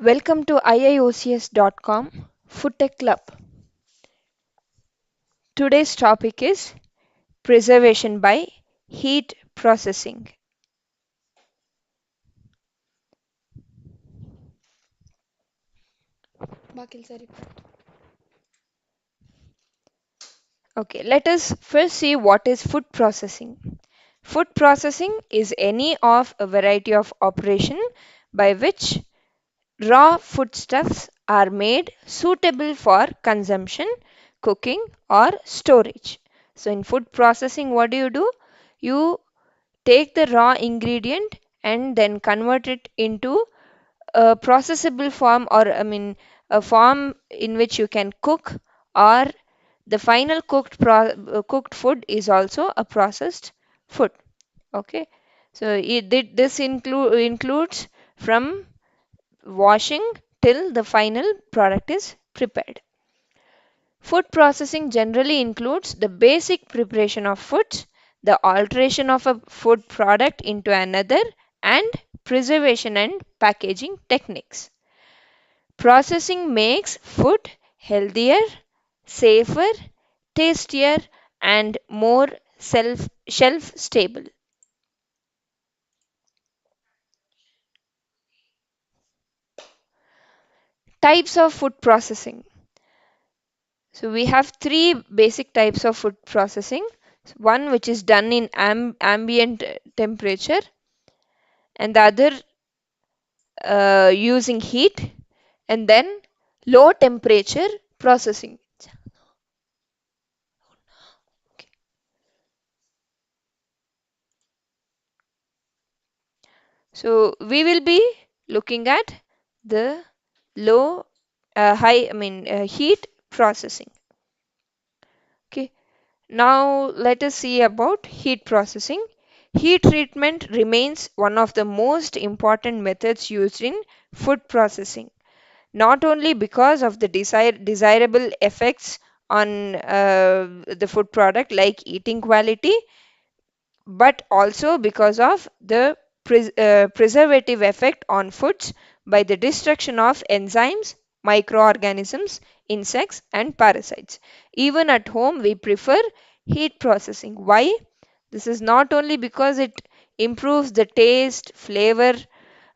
Welcome to IIOCS.com Food Tech Club. Today's topic is preservation by heat processing. Okay, let us first see what is food processing. Food processing is any of a variety of operation by which raw foodstuffs are made suitable for consumption, cooking, or storage. So, in food processing, what do? You take the raw ingredient and then convert it into a processable form, or a form in which you can cook, or the final cooked food is also a processed food. Okay, so this includes from washing till the final product is prepared. Food processing generally includes the basic preparation of foods, the alteration of a food product into another, and preservation and packaging techniques. Processing makes food healthier, safer, tastier, and more shelf stable. Types of food processing. So we have three basic types of food processing. One which is done in ambient temperature, and the other using heat, and then low temperature processing. So we will be looking at the low, heat processing. Okay. Now let us see about heat processing. Heat treatment remains one of the most important methods used in food processing, not only because of the desirable effects on the food product like eating quality, but also because of the preservative effect on foods by the destruction of enzymes, microorganisms, insects, and parasites. Even at home, we prefer heat processing. Why? This is not only because it improves the taste, flavor,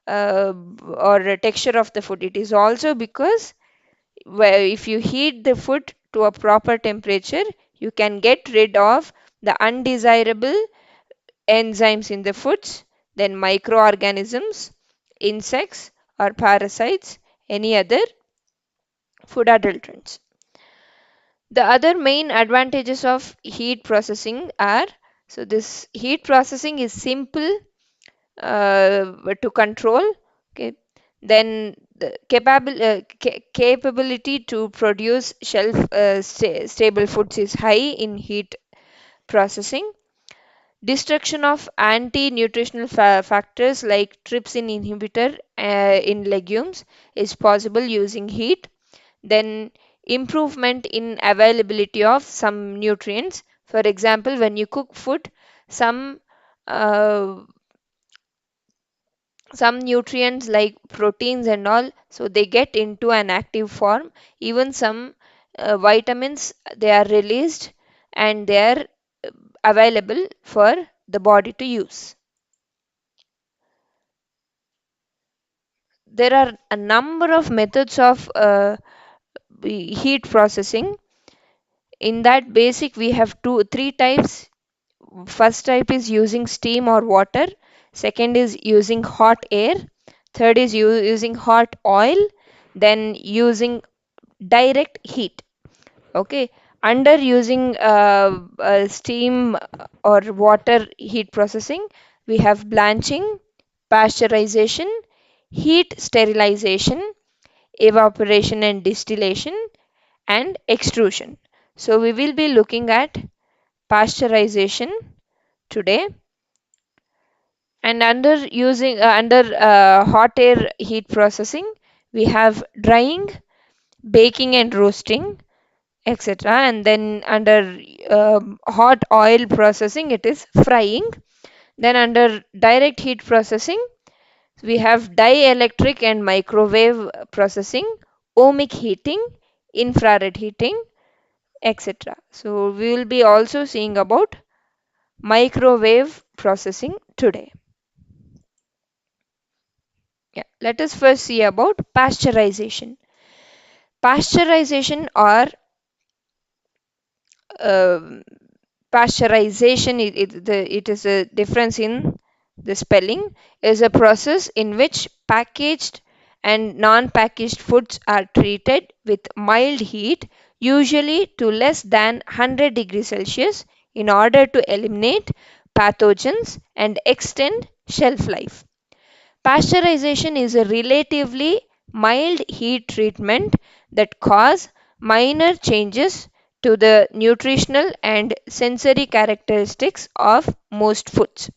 or texture of the food, it is also because where if you heat the food to a proper temperature, you can get rid of the undesirable enzymes in the foods, then microorganisms, insects or parasites, any other food adulterants. The other main advantages of heat processing are, so this heat processing is simple to control. Okay, then the capability to produce stable foods is high in heat processing. Destruction of anti-nutritional factors like trypsin inhibitor in legumes is possible using heat. Then improvement in availability of some nutrients. For example, when you cook food, some uh, some nutrients like proteins and all, so they get into an active form. Even some vitamins, they are released and they are available for the body to use. There are a number of methods of heat processing. In that basic, we have three types. First type is using steam or water. Second is using hot air. Third is using hot oil. Then using direct heat. Okay. Under using steam or water heat processing, we have blanching, pasteurization, heat sterilization, evaporation and distillation, and extrusion. So we will be looking at pasteurization today. And under hot air heat processing, we have drying, baking and roasting, etc. And then under hot oil processing, it is frying. Then under direct heat processing, We have dielectric and microwave processing, ohmic heating, infrared heating, etc. So we will be also seeing about microwave processing today. Yeah, let us first see about pasteurization. Pasteurization or um pasteurization, it is a difference in the spelling, is a process in which packaged and non-packaged foods are treated with mild heat, usually to less than 100 degrees Celsius, in order to eliminate pathogens and extend shelf life. Pasteurization is a relatively mild heat treatment that cause minor changes to the nutritional and sensory characteristics of most foods.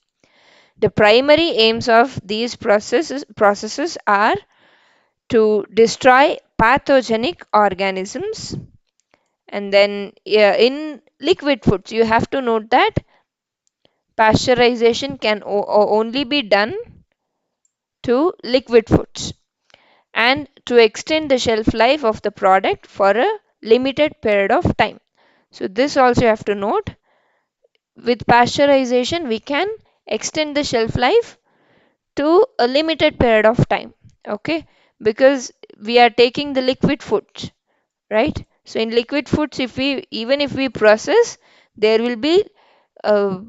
The primary aims of these processes are to destroy pathogenic organisms, and then in liquid foods you have to note that pasteurization can only be done to liquid foods and to extend the shelf life of the product for a limited period of time. So this also you have to note, with pasteurization we can extend the shelf life to a limited period of time. Okay, because we are taking the liquid foods, right? So in liquid foods, if we even if we process, there will be a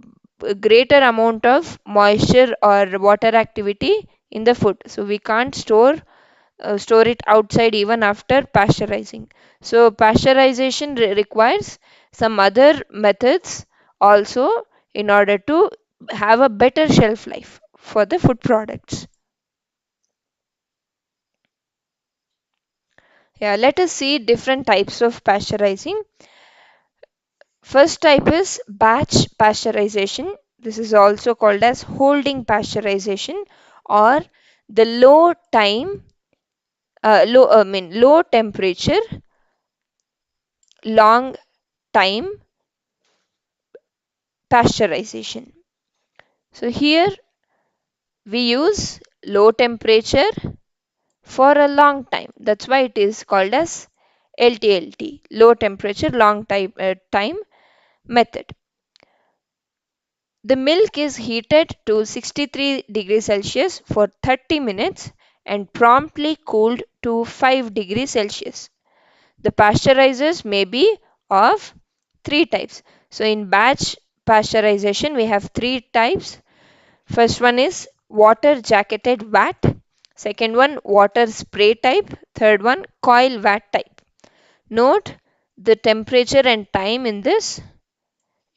greater amount of moisture or water activity in the food, so we can't store it outside even after pasteurizing. So pasteurization requires some other methods also in order to have a better shelf life for the food products. Yeah, let us see different types of pasteurizing. First type is batch pasteurization. This is also called as holding pasteurization, or the low temperature, long time pasteurization. So here we use low temperature for a long time. That's why it is called as LTLT, low temperature long time method. The milk is heated to 63 degrees Celsius for 30 minutes and promptly cooled to 5 degrees Celsius. The pasteurizers may be of three types. So in batch pasteurization we have three types. First one is water jacketed vat. Second one, water spray type. Third one, coil vat type. Note the temperature and time in this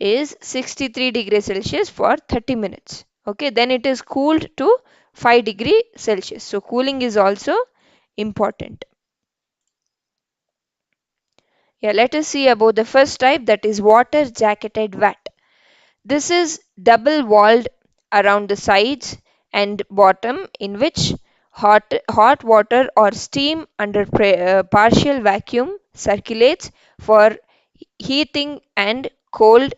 is 63 degrees Celsius for 30 minutes. Okay, then it is cooled to 5 degree Celsius. So cooling is also important. Yeah, let us see about the first type, that is water jacketed vat. This is double walled around the sides and bottom, in which hot water or steam under partial vacuum circulates for heating and cold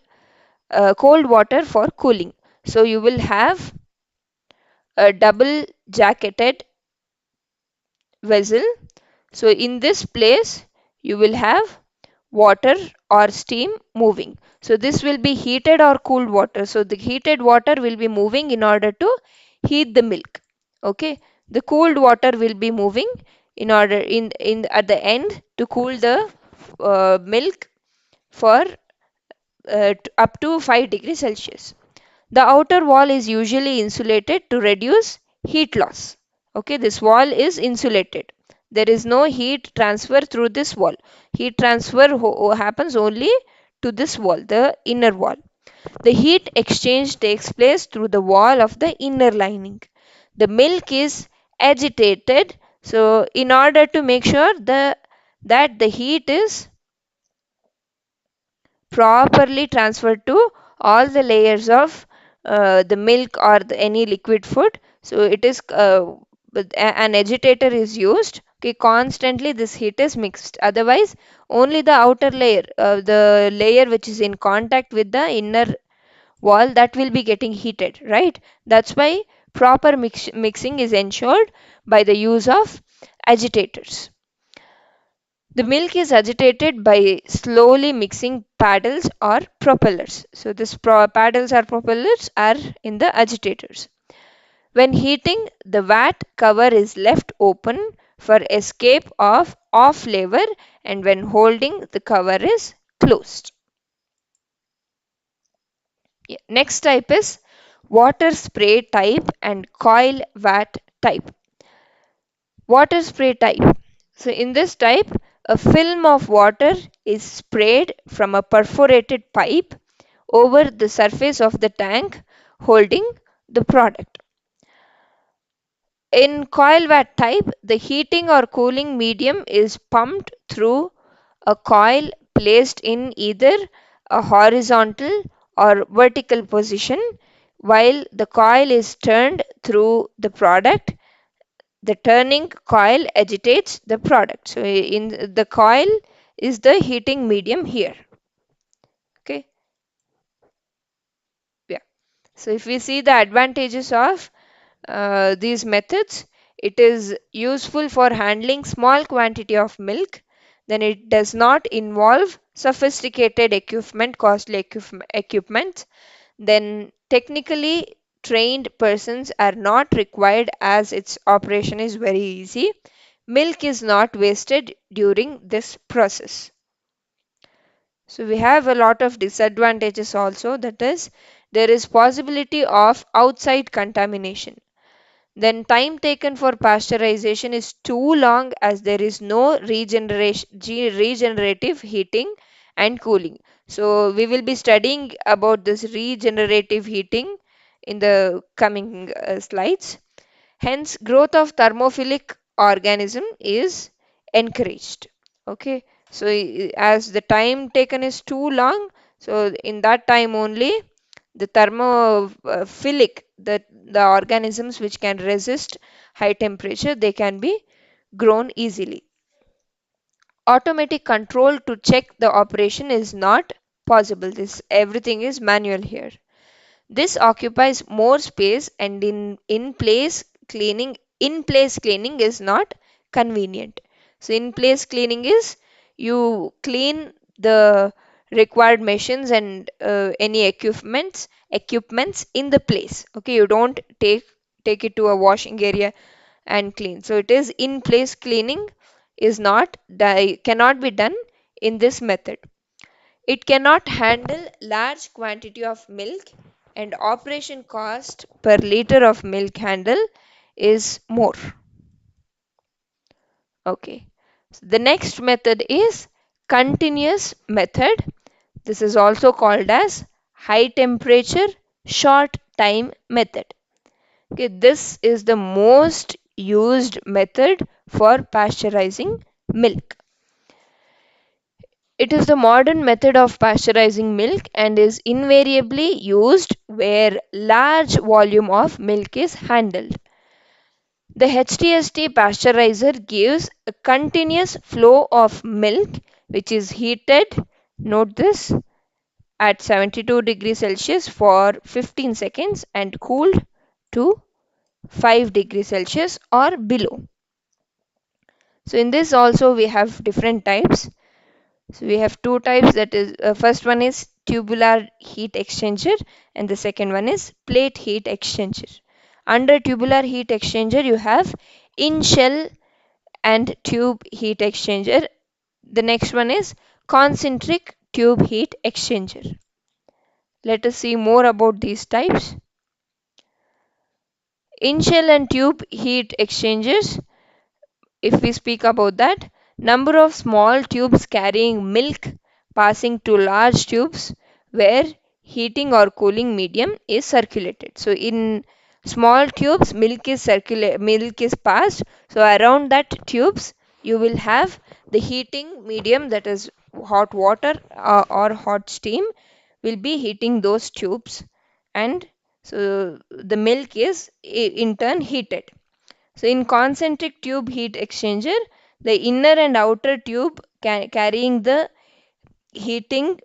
water for cooling. So you will have a double jacketed vessel. So in this place you will have water or steam moving. So this will be heated or cooled water. So the heated water will be moving in order to heat the milk. Okay. The cooled water will be moving in order in at the end to cool the milk for up to 5 degrees Celsius. The outer wall is usually insulated to reduce heat loss. Okay, this wall is insulated. There is no heat transfer through this wall. Heat transfer happens only to this wall, the inner wall. The heat exchange takes place through the wall of the inner lining. The milk is agitated, so in order to make sure that the heat is properly transferred to all the layers of the milk or any liquid food. So it is an agitator is used. Okay, constantly this heat is mixed. Otherwise, only the outer layer, the layer which is in contact with the inner wall, that will be getting heated, right? That's why proper mixing is ensured by the use of agitators. The milk is agitated by slowly mixing paddles or propellers. So this paddles or propellers are in the agitators. When heating, the vat cover is left open for escape of off flavor, and when holding, the cover is closed. Yeah. Next type is water spray type and coil vat type. Water spray type. So in this type, a film of water is sprayed from a perforated pipe over the surface of the tank holding the product. In coil vat type, the heating or cooling medium is pumped through a coil placed in either a horizontal or vertical position while the coil is turned through the product. The turning coil agitates the product. So in the coil is the heating medium here. Okay. Yeah. So if we see the advantages of these methods, it is useful for handling small quantity of milk, then it does not involve sophisticated equipment, costly equipment, then technically trained persons are not required as its operation is very easy. Milk is not wasted during this process. So we have a lot of disadvantages also, that is there is possibility of outside contamination. Then time taken for pasteurization is too long as there is no regenerative heating and cooling. So we will be studying about this regenerative heating in the coming slides. Hence, growth of thermophilic organism is encouraged. Okay, so as the time taken is too long, so in that time only the thermophilic, the organisms which can resist high temperature, they can be grown easily. Automatic control to check the operation is not possible. This everything is manual here. This occupies more space and in place cleaning is not convenient. So in place cleaning is you clean the required machines and any equipments in the place. Okay, you don't take it to a washing area and clean. So it is in place cleaning is not cannot be done in this method. It cannot handle large quantity of milk and operation cost per liter of milk handle is more. Okay. So the next method is continuous method. This is also called as high temperature short time method. Okay, this is the most used method for pasteurizing milk. It is the modern method of pasteurizing milk and is invariably used where large volume of milk is handled. The HTST pasteurizer gives a continuous flow of milk which is heated, note this, at 72 degrees Celsius for 15 seconds and cooled to 5 degrees Celsius or below. So in this also we have different types. So we have two types, that is first one is tubular heat exchanger and the second one is plate heat exchanger. Under tubular heat exchanger you have in shell and tube heat exchanger. The next one is concentric tube heat exchanger. Let us see more about these types. In shell and tube heat exchangers, if we speak about that, number of small tubes carrying milk passing to large tubes where heating or cooling medium is circulated. So in small tubes milk is passed, so around that tubes you will have the heating medium, that is hot water or hot steam will be heating those tubes, and so the milk is in turn heated. So in concentric tube heat exchanger, the inner and outer tube carrying the heating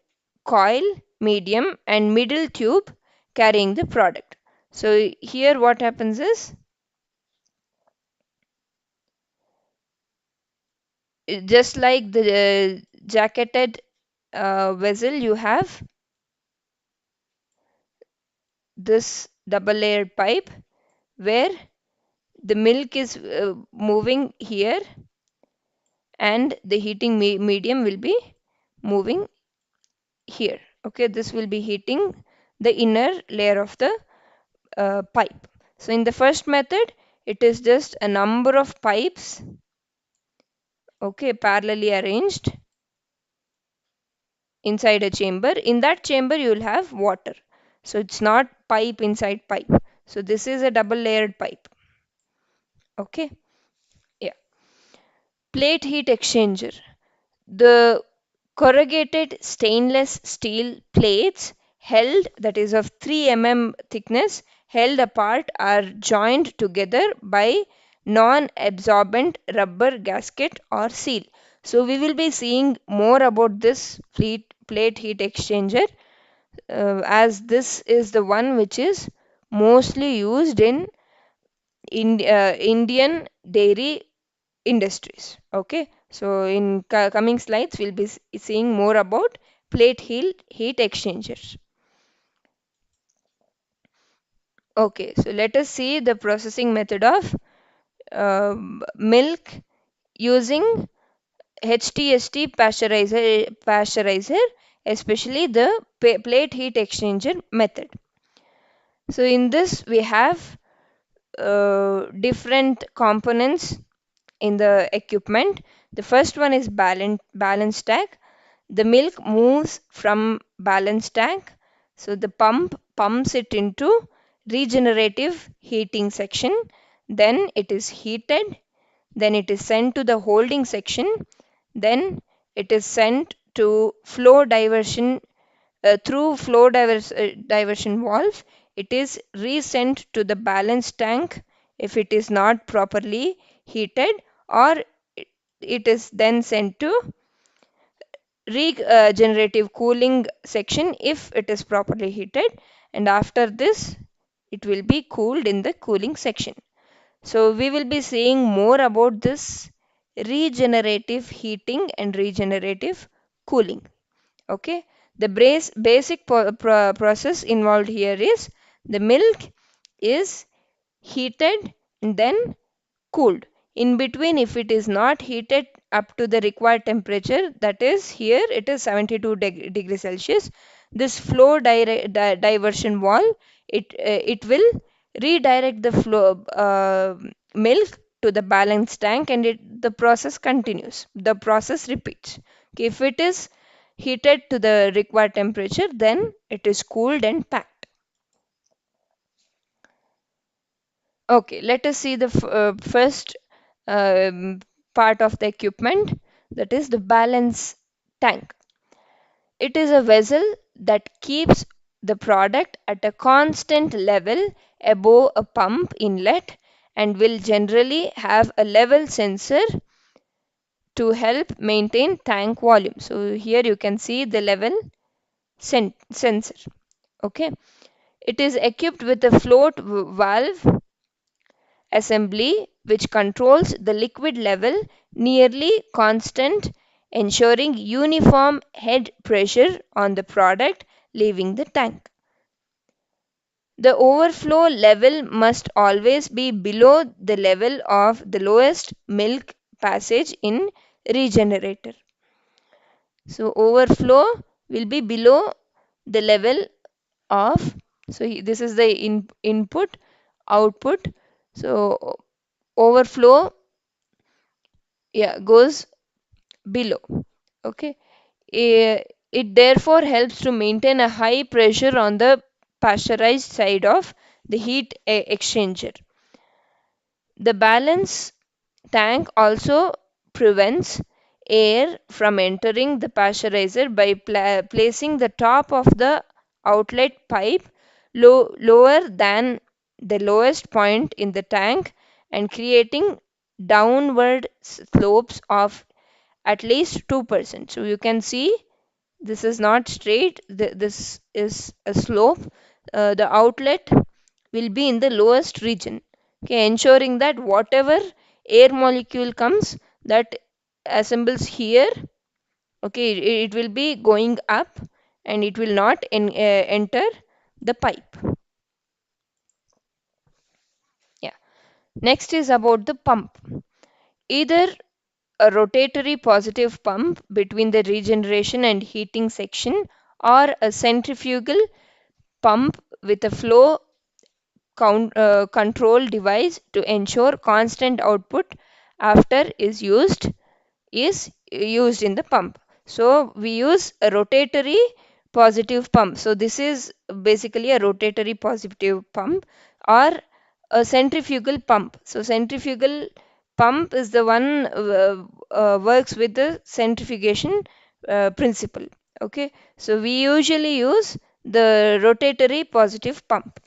coil medium and middle tube carrying the product. So here what happens is, just like the jacketed vessel, you have this double layered pipe where the milk is moving here, and the heating medium will be moving here. Okay, this will be heating the inner layer of the pipe. So in the first method, it is just a number of pipes, okay, parallelly arranged inside a chamber. In that chamber, you will have water. So it's not pipe inside pipe. So this is a double layered pipe. Okay, yeah. Plate heat exchanger. The corrugated stainless steel plates held, that is of 3 mm thickness, held apart, are joined together by non-absorbent rubber gasket or seal. So we will be seeing more about this plate heat exchanger, as this is the one which is mostly used in Indian dairy industries. Okay, so in coming slides, we'll be seeing more about heat exchangers. Okay, so let us see the processing method of milk using HTST pasteurizer, especially the plate heat exchanger method. So in this we have different components in the equipment. The first one is balance tank. The milk moves from balance tank. So the pump pumps it into regenerative heating section. Then it is heated. Then it is sent to the holding section. Then it is sent to flow diversion, through diversion valve. It is resent to the balance tank if it is not properly heated, or it it is then sent to regenerative cooling section if it is properly heated, and after this it will be cooled in the cooling section. So we will be seeing more about this regenerative heating and regenerative cooling. Okay, the basic process involved here is the milk is heated and then cooled. In between, if it is not heated up to the required temperature, that is here it is 72 degrees Celsius, this flow diversion valve, it will redirect the flow milk to the balance tank, and the process continues. The process repeats. Okay, if it is heated to the required temperature, then it is cooled and packed. Okay, let us see the first um, part of the equipment, that is the balance tank. It is a vessel that keeps the product at a constant level above a pump inlet, and will generally have a level sensor to help maintain tank volume. So here you can see the level sensor. Okay, it is equipped with a float valve assembly which controls the liquid level nearly constant, ensuring uniform head pressure on the product leaving the tank. The overflow level must always be below the level of the lowest milk passage in regenerator. So overflow will be below the level of, so this is the input, output. So overflow, yeah, goes below. Okay, it therefore helps to maintain a high pressure on the pasteurized side of the heat exchanger. The balance tank also prevents air from entering the pasteurizer by placing the top of the outlet pipe lower than the lowest point in the tank, and creating downward slopes of at least 2%. So you can see this is not straight, this is a slope. The outlet will be in the lowest region. Okay, ensuring that whatever air molecule comes, that assembles here, okay, it will be going up and it will not enter the pipe. Yeah. Next is about the pump. Either a rotatory positive pump between the regeneration and heating section, or a centrifugal pump with a flow control device to ensure constant output after is used in the pump. So we use a rotatory positive pump. So this is basically a rotatory positive pump, or a centrifugal pump. So centrifugal pump is the one works with the centrifugation principle. Okay, so we usually use the rotatory positive pump.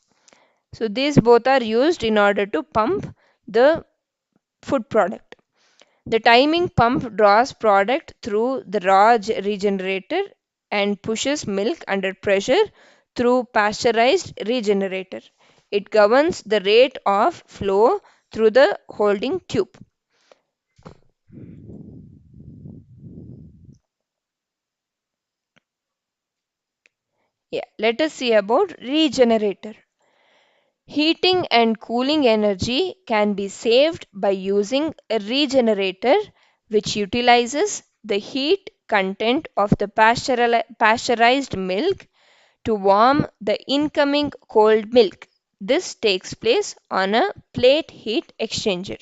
So these both are used in order to pump the food product. The timing pump draws product through the regenerator and pushes milk under pressure through pasteurized regenerator. It governs the rate of flow through the holding tube. Yeah, let us see about regenerator. Heating and cooling energy can be saved by using a regenerator which utilizes the heat content of the pasteurized milk to warm the incoming cold milk. This takes place on a plate heat exchanger.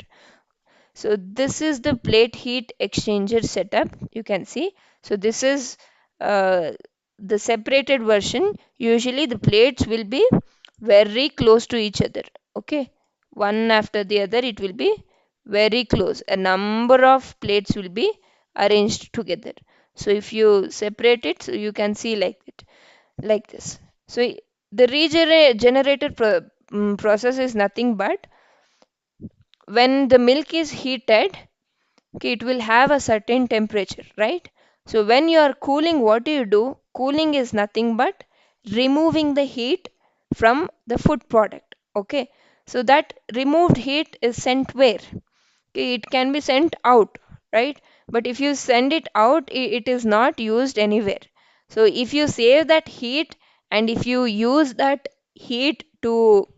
So this is the plate heat exchanger setup, you can see. So this is uh, the separated version. Usually the plates will be very close to each other. Okay, one after the other it will be very close. A number of plates will be arranged together. So if you separate it, so you can see like it, like this. So the regenerator process is nothing but when the milk is heated, okay, it will have a certain temperature, right? So when you are cooling, what do you do? Cooling is nothing but removing the heat from the food product. Okay, so that removed heat is sent where? Okay, it can be sent out, right? But if you send it out, it is not used anywhere. So if you save that heat and if you use that heat to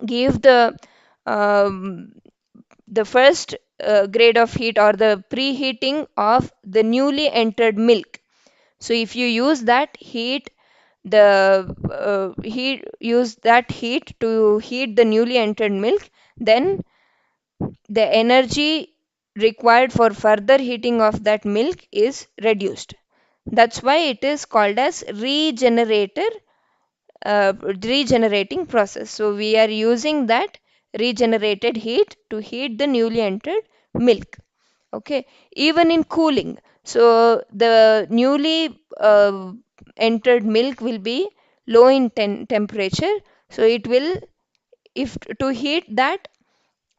give the first grade of heat or the preheating of the newly entered milk. So if you use that heat, the heat use that heat to heat the newly entered milk, then the energy required for further heating of that milk is reduced. That's why it is called as regenerating process. So we are using that regenerated heat to heat the newly entered milk. Okay, even in cooling. So the newly entered milk will be low in temperature. So it will, if to heat that,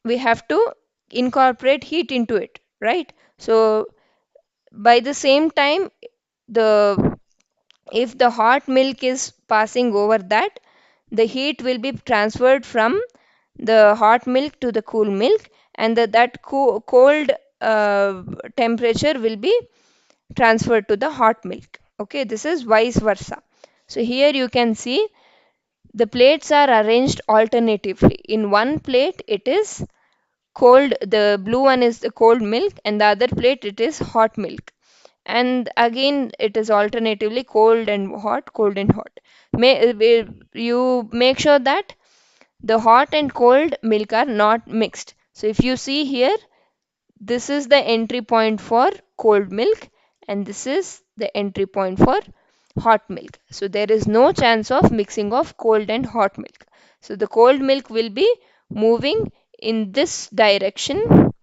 we have to incorporate heat into it, right? So by the same time, the if the hot milk is passing over that, the heat will be transferred from the hot milk to the cool milk, and cold temperature will be transferred to the hot milk. Okay, this is vice versa. So here you can see the plates are arranged alternatively. In one plate it is cold, the blue one is the cold milk, and the other plate it is hot milk, and again it is alternatively cold and hot, cold and hot. You make sure that the hot and cold milk are not mixed. So if you see here, this is the entry point for cold milk and this is the entry point for hot milk. So there is no chance of mixing of cold and hot milk. So the cold milk will be moving in this direction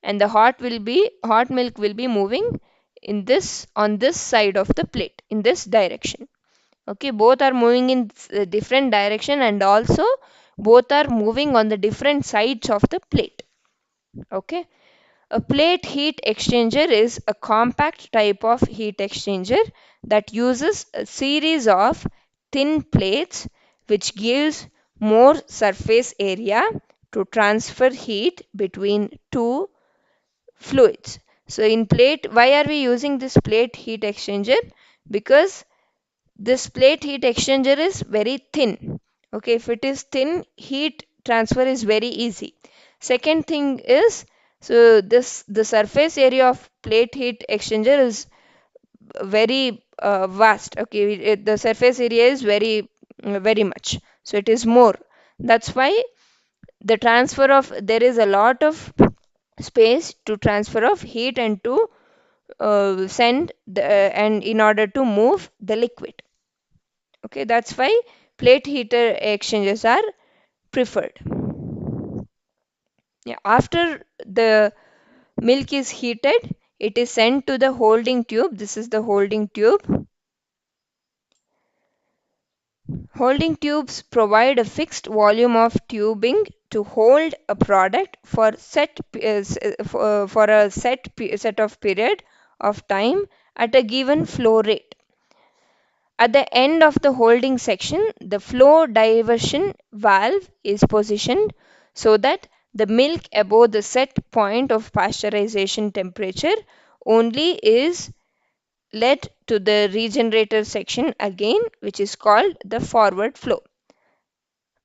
and the hot milk will be moving in this on this side of the plate in this direction. Okay, both are moving in different direction and also both are moving on the different sides of the plate. Okay, a plate heat exchanger is a compact type of heat exchanger that uses a series of thin plates which gives more surface area to transfer heat between two fluids. So in plate, why are we using this plate heat exchanger? Because this plate heat exchanger is very thin. Okay, if it is thin, heat transfer is very easy. Second thing is, so this the surface area of plate heat exchanger is very vast. Okay, the surface area is very much. So it is more. That's why the transfer of there is a lot of space to transfer of heat and to send the and in order to move the liquid. Okay, that's why plate heater exchanges are preferred. Yeah, after the milk is heated, it is sent to the holding tube. This is the holding tube. Holding tubes provide a fixed volume of tubing to hold a product for for a set of period of time at a given flow rate. At the end of the holding section, the flow diversion valve is positioned so that the milk above the set point of pasteurization temperature only is led to the regenerator section again, which is called the forward flow.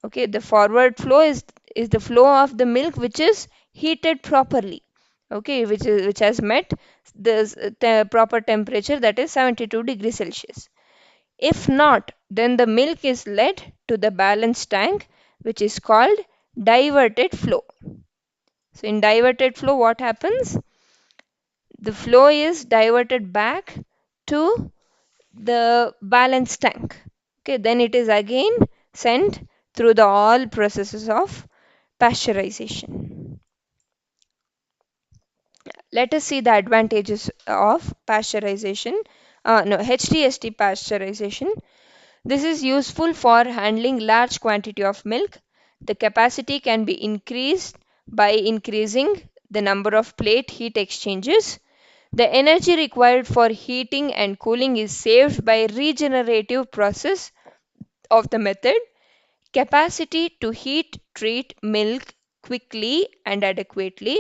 Okay, the forward flow is the flow of the milk which is heated properly. Okay, which has met the proper temperature, that is 72 degrees Celsius. If not, then the milk is led to the balance tank, which is called diverted flow. So in diverted flow, what happens? The flow is diverted back to the balance tank. Okay, then it is again sent through the all processes of pasteurization. Let us see the advantages of pasteurization. No, HTST pasteurization. This is useful for handling large quantity of milk. The capacity can be increased by increasing the number of plate heat exchangers. The energy required for heating and cooling is saved by regenerative process of the method. Capacity to heat treat milk quickly and adequately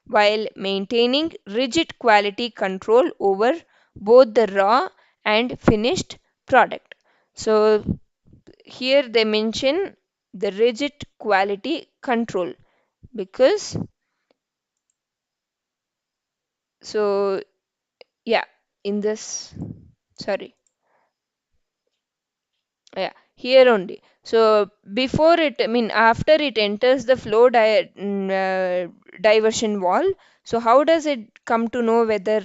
while maintaining rigid quality control over both the raw and finished product. So here they mention the rigid quality control because so yeah, in this, sorry, yeah, here only. So before it, I mean after it enters the diversion wall, so how does it come to know whether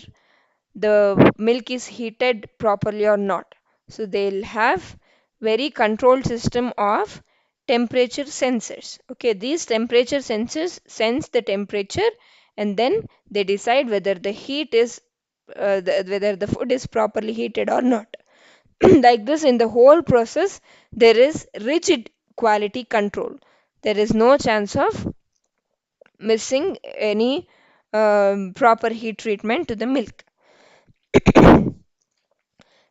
the milk is heated properly or not? So they'll have very controlled system of temperature sensors. Okay, these temperature sensors sense the temperature and then they decide whether the heat is whether the food is properly heated or not. Like this, in the whole process, there is rigid quality control. There is no chance of missing any proper heat treatment to the milk.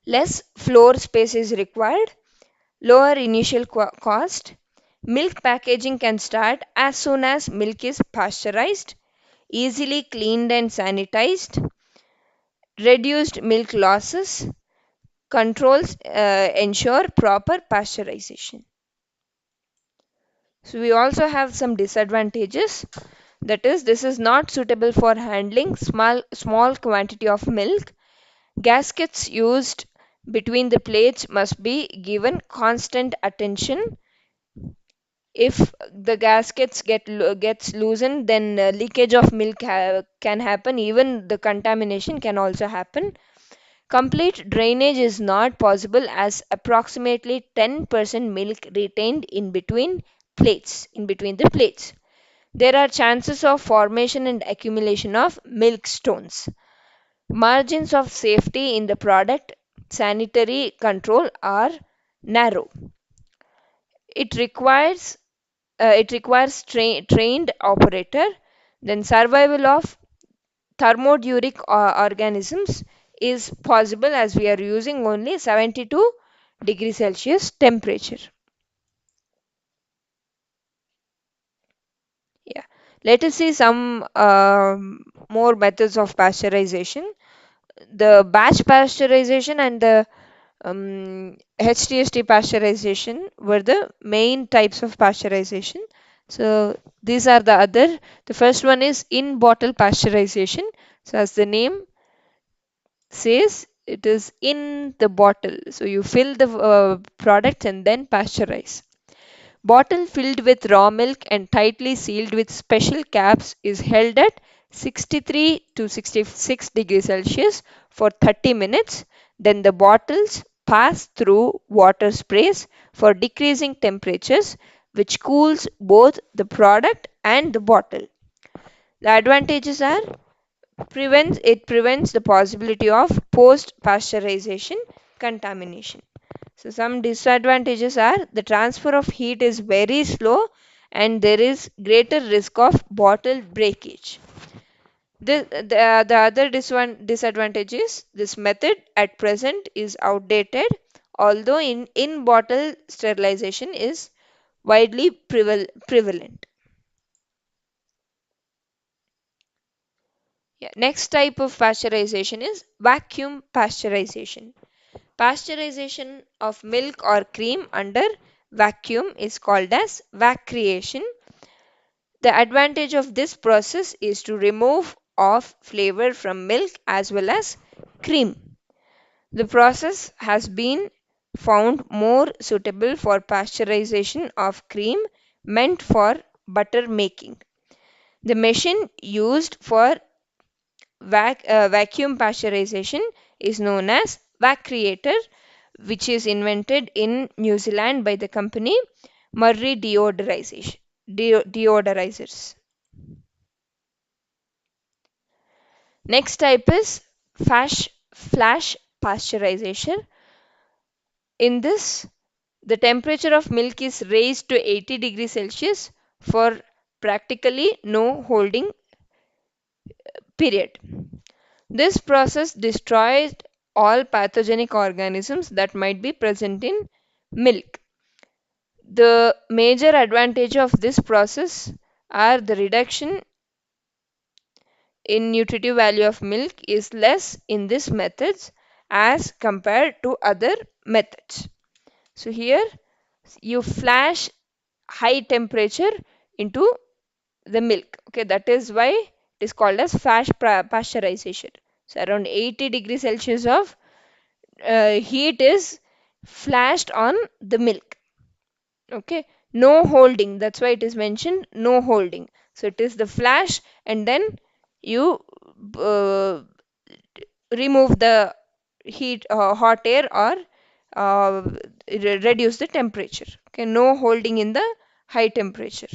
Less floor space is required, lower initial cost. Milk packaging can start as soon as milk is pasteurized, easily cleaned and sanitized, reduced milk losses, controls ensure proper pasteurization. So we also have some disadvantages. That is, this is not suitable for handling small quantity of milk. Gaskets used between the plates must be given constant attention. If the gaskets gets loosened, then leakage of milk can happen. Even the contamination can also happen. Complete drainage is not possible as approximately 10% milk retained in between the plates. There are chances of formation and accumulation of milk stones. Margins of safety in the product sanitary control are narrow. It requires trained operator. Then survival of thermoduric organisms is possible as we are using only 72 degrees Celsius temperature. Let us see some more methods of pasteurization. The batch pasteurization and the HTST pasteurization were the main types of pasteurization. So these are the other. The first one is in bottle pasteurization. So as the name says, it is in the bottle. So you fill the product and then pasteurize. Bottle filled with raw milk and tightly sealed with special caps is held at 63 to 66 degrees Celsius for 30 minutes. Then the bottles pass through water sprays for decreasing temperatures, which cools both the product and the bottle. The advantages are prevents the possibility of post pasteurization contamination. So some disadvantages are the transfer of heat is very slow and there is greater risk of bottle breakage. The other disadvantage is this method at present is outdated, although in bottle sterilization is widely prevalent. Yeah. Next type of pasteurization is vacuum pasteurization. Pasteurization of milk or cream under vacuum is called as vac-creation. The advantage of this process is to remove off flavor from milk as well as cream. The process has been found more suitable for pasteurization of cream meant for butter making. The machine used for vacuum pasteurization is known as Vac-Creator, which is invented in New Zealand by the company Murray Deodorizers. Next type is flash pasteurization. In this, the temperature of milk is raised to 80 degrees Celsius for practically no holding period. This process destroys all pathogenic organisms that might be present in milk. The major advantage of this process are the reduction in nutritive value of milk is less in this methods as compared to other methods. So here you flash high temperature into the milk. Okay, that is why it is called as flash pasteurization. So around 80 degrees Celsius of heat is flashed on the milk. Okay, no holding, that's why it is mentioned no holding. So it is the flash and then you uh, remove the heat hot air or reduce the temperature. Okay, no holding in the high temperature.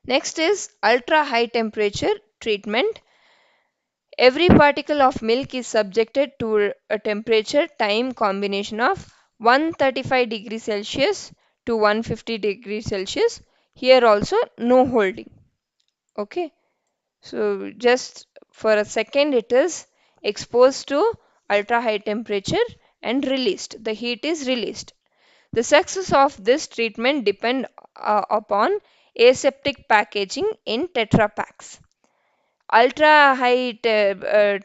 Next is ultra high temperature treatment. Every particle of milk is subjected to a temperature time combination of 135 degrees Celsius to 150 degrees Celsius. Here also no holding. Okay. So just for a second it is exposed to ultra high temperature and released. The heat is released. The success of this treatment depend upon aseptic packaging in Tetra packs. Ultra high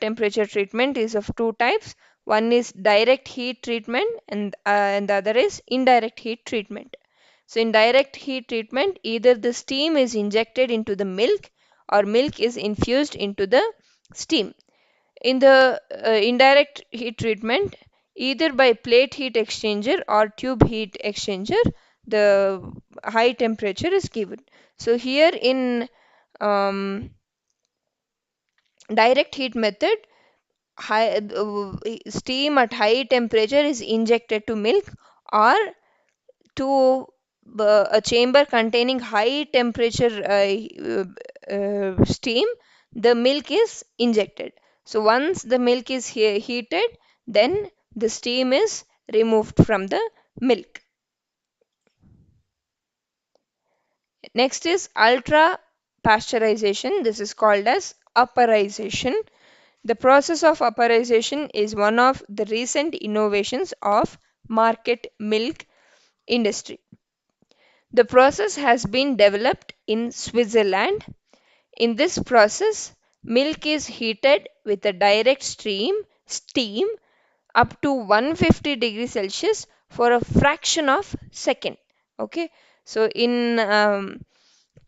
temperature treatment is of two types. One is direct heat treatment and the other is indirect heat treatment. So in direct heat treatment, either the steam is injected into the milk or milk is infused into the steam. In the indirect heat treatment, either by plate heat exchanger or tube heat exchanger, the high temperature is given. So here in um, direct heat method, steam at high temperature is injected to milk or to a chamber containing high temperature steam, the milk is injected. So once the milk is heated, then the steam is removed from the milk. Next is ultra pasteurization. This is called as uperisation. The process of uperisation is one of the recent innovations of market milk industry. The process has been developed in Switzerland. In this process, milk is heated with a direct steam up to 150 degrees Celsius for a fraction of second. Okay, so in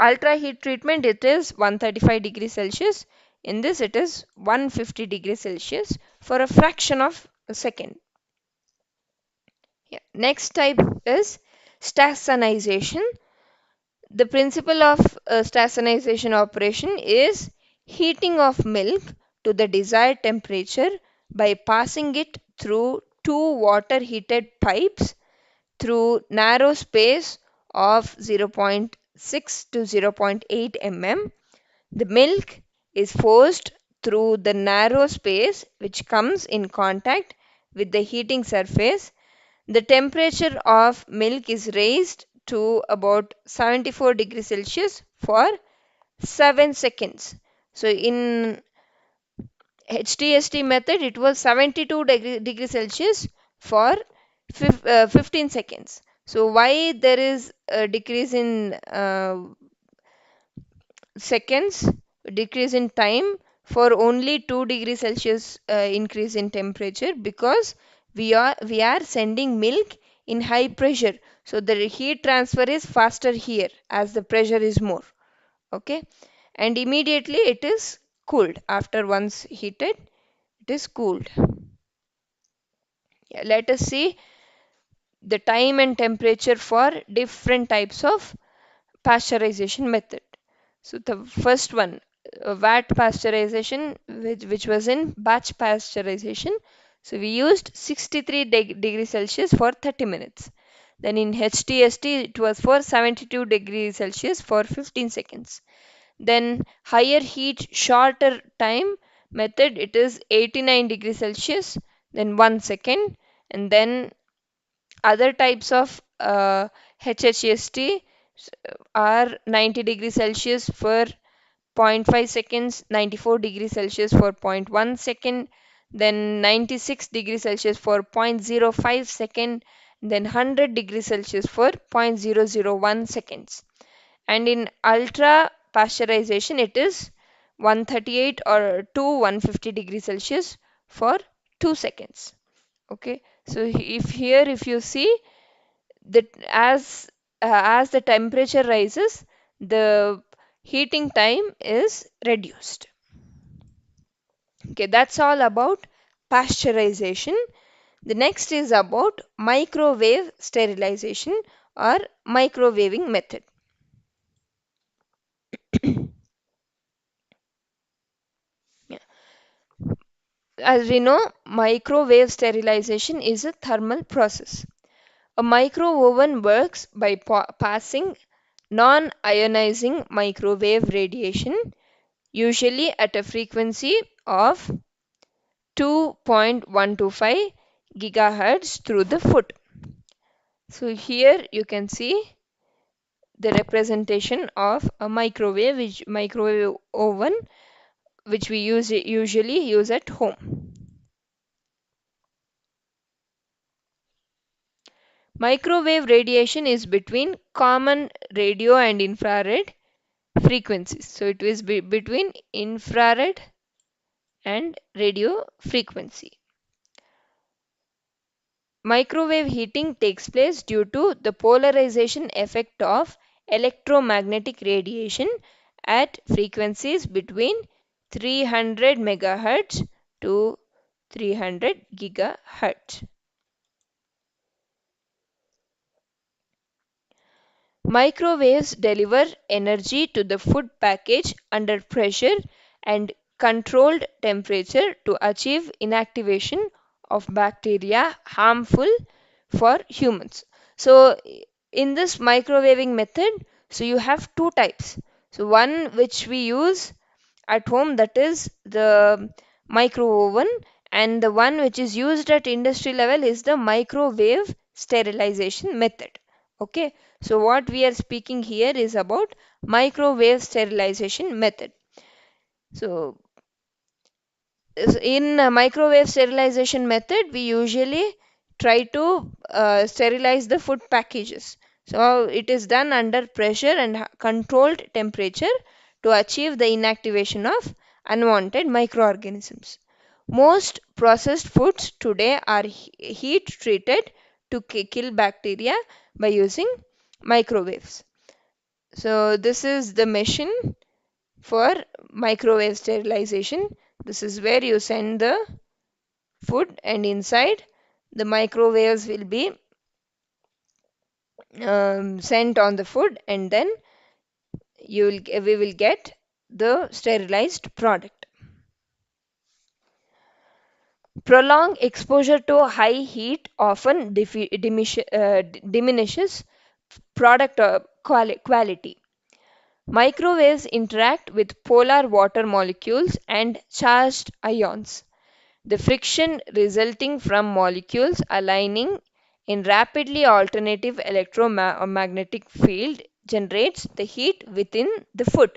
ultra heat treatment it is 135 degrees Celsius. In this it is 150 degrees Celsius for a fraction of a second. Yeah. Next type is Stassanization. The principle of Stassanization operation is heating of milk to the desired temperature by passing it through two water heated pipes through narrow space of 0.6 to 0.8 mm. The milk is forced through the narrow space which comes in contact with the heating surface. The temperature of milk is raised to about 74 degrees Celsius for 7 seconds. So in HTST method it was 72 degrees Celsius for 15 seconds. So why there is a decrease in seconds, decrease in time for only 2 degrees Celsius increase in temperature? Because we are sending milk in high pressure, so the heat transfer is faster here as the pressure is more. Okay, and immediately it is cooled. After once heated, it is cooled. Yeah, let us see the time and temperature for different types of pasteurization method. So the first one, VAT pasteurization, which was in batch pasteurization. So we used 63 degrees Celsius for 30 minutes. Then in HTST it was for 72 degrees Celsius for 15 seconds. Then higher heat, shorter time method, it is 89 degrees Celsius, then 1 second. And then other types of HHST are 90 degrees Celsius for zero point 0.5 seconds, 94 degrees Celsius for zero point 0.1 second, then 96 degrees Celsius for zero point 0.05 second, then 100 degrees Celsius for 0.001 seconds. And in ultra pasteurization, it is 138 or to 150 degrees Celsius for 2 seconds. Okay, so if you see that as the temperature rises, the heating time is reduced. Okay, that's all about pasteurization. The next is about microwave sterilization or microwaving method. Yeah. As we know, microwave sterilization is a thermal process. A micro oven works by passing non ionizing microwave radiation, usually at a frequency of 2.125 gigahertz through the foot. So here you can see the representation of a microwave oven which we usually use at home. Microwave radiation is between common radio and infrared frequencies. So it is between infrared and radio frequency. Microwave heating takes place due to the polarization effect of electromagnetic radiation at frequencies between 300 megahertz to 300 gigahertz. Microwaves deliver energy to the food package under pressure and controlled temperature to achieve inactivation of bacteria harmful for humans. So in this microwaving method, so you have two types. So one which we use at home, that is the micro oven, and the one which is used at industry level is the microwave sterilization method. Okay, so what we are speaking here is about microwave sterilization method. So in microwave sterilization method we usually try to sterilize the food packages. So it is done under pressure and controlled temperature to achieve the inactivation of unwanted microorganisms. Most processed foods today are heat treated to kill bacteria by using microwaves. So this is the machine for microwave sterilization. This is where you send the food, and inside the microwaves will be sent on the food, and then we will get the sterilized product. Prolonged exposure to high heat often diminishes product quality. Microwaves interact with polar water molecules and charged ions. The friction resulting from molecules aligning in rapidly alternative electromagnetic field generates the heat within the food.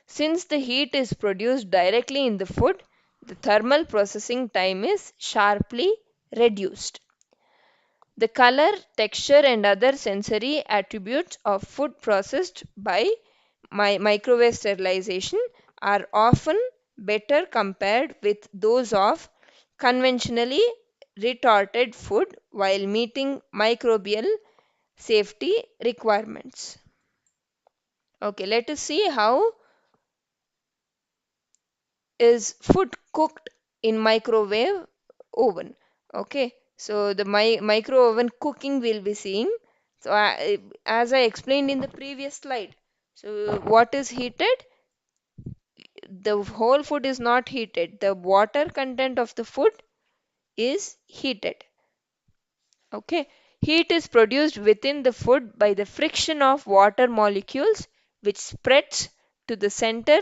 Since the heat is produced directly in the food, the thermal processing time is sharply reduced. The color, texture, and other sensory attributes of food processed by microwave sterilization are often better compared with those of conventionally retorted food while meeting microbial safety requirements. Okay, let us see how is food cooked in microwave oven. Okay, so the micro oven cooking we'll be seeing. So as I explained in the previous slide, so what is heated? The whole food is not heated. The water content of the food is heated. Okay, heat is produced within the food by the friction of water molecules, which spreads to the center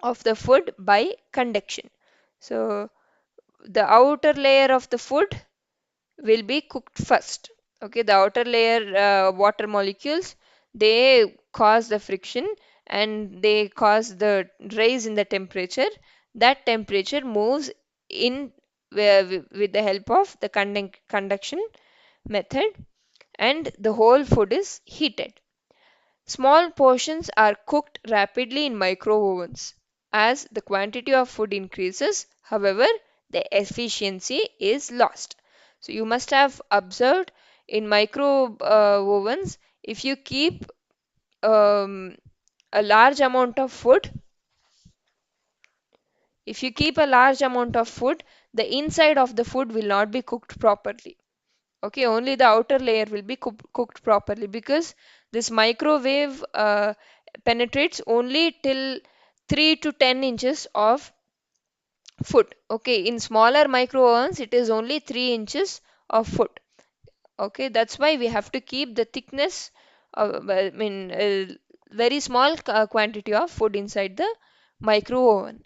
of the food by conduction. So the outer layer of the food will be cooked first. Okay, the outer layer water molecules, they cause the friction and they cause the rise in the temperature. That temperature moves in with the help of the conduction method, and the whole food is heated. Small portions are cooked rapidly in micro ovens. As the quantity of food increases, however, the efficiency is lost. So you must have observed in micro ovens, if you keep um, a large amount of food, if you keep a large amount of food, the inside of the food will not be cooked properly. Okay, only the outer layer will be cooked properly, because this microwave penetrates only till 3 to 10 inches of food. Okay, in smaller micro ovens it is only 3 inches of food. Okay, that's why we have to keep the thickness of, I mean, very small quantity of food inside the micro oven.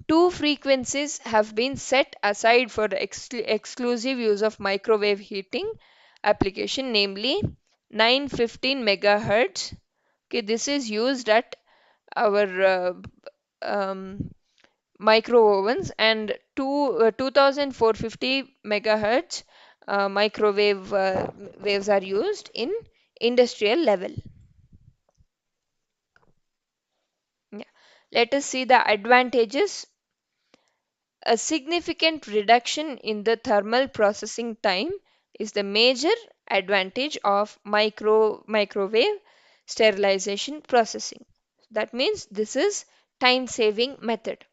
Two frequencies have been set aside for the exclusive use of microwave heating application, namely 915 megahertz. Okay, this is used at our micro ovens, and 2450 megahertz microwave waves are used in industrial level. Yeah. Let us see the advantages. A significant reduction in the thermal processing time is the major advantage of microwave sterilization processing. That means this is time saving method.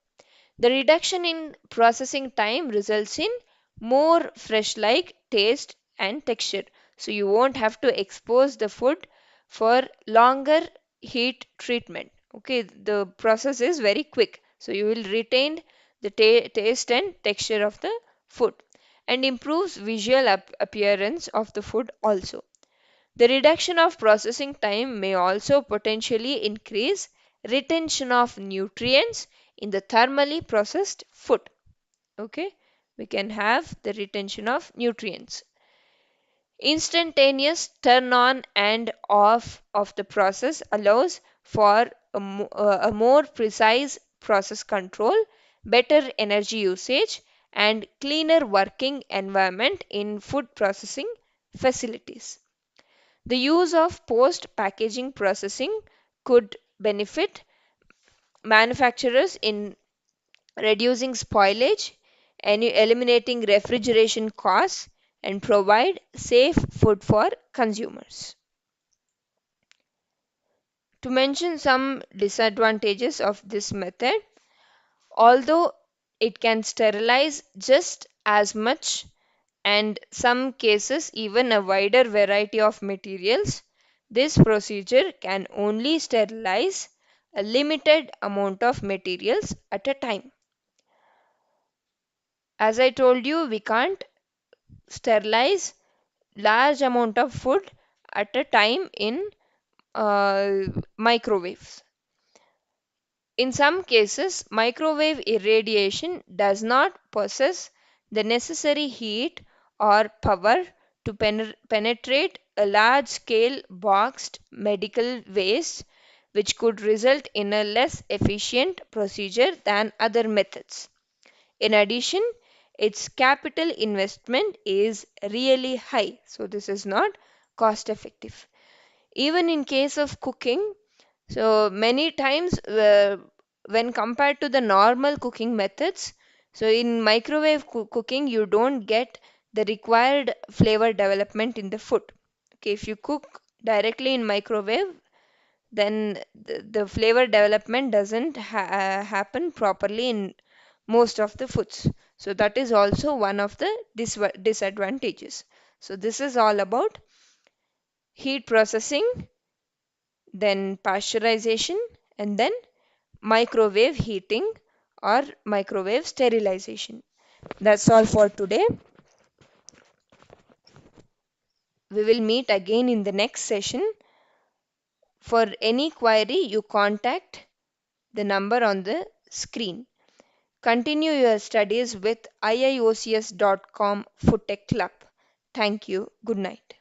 The reduction in processing time results in more fresh like taste and texture. So you won't have to expose the food for longer heat treatment. Okay, the process is very quick. So you will retain the taste and texture of the food, and improves visual appearance of the food also. The reduction of processing time may also potentially increase retention of nutrients in the thermally processed food. Okay, we can have the retention of nutrients. Instantaneous turn on and off of the process allows for a more precise process control, better energy usage, and cleaner working environment in food processing facilities. The use of post packaging processing could benefit manufacturers in reducing spoilage and eliminating refrigeration costs and provide safe food for consumers. To mention some disadvantages of this method, although it can sterilize just as much and some cases even a wider variety of materials, this procedure can only sterilize a limited amount of materials at a time. As I told you, we can't sterilize large amount of food at a time in uh, microwaves. In some cases, microwave irradiation does not possess the necessary heat or power to penetrate a large scale boxed medical waste, which could result in a less efficient procedure than other methods. In addition, its capital investment is really high, so this is not cost effective. Even in case of cooking, so many times when compared to the normal cooking methods, so in microwave cooking you don't get the required flavor development in the food. Okay, if you cook directly in microwave, then the flavor development doesn't happen properly in most of the foods. So that is also one of the disadvantages. So this is all about heat processing, then pasteurization, and then microwave heating or microwave sterilization. That's all for today. We will meet again in the next session. For any query, you contact the number on the screen. Continue your studies with iiocs.com Food Tech Club. Thank you. Good night.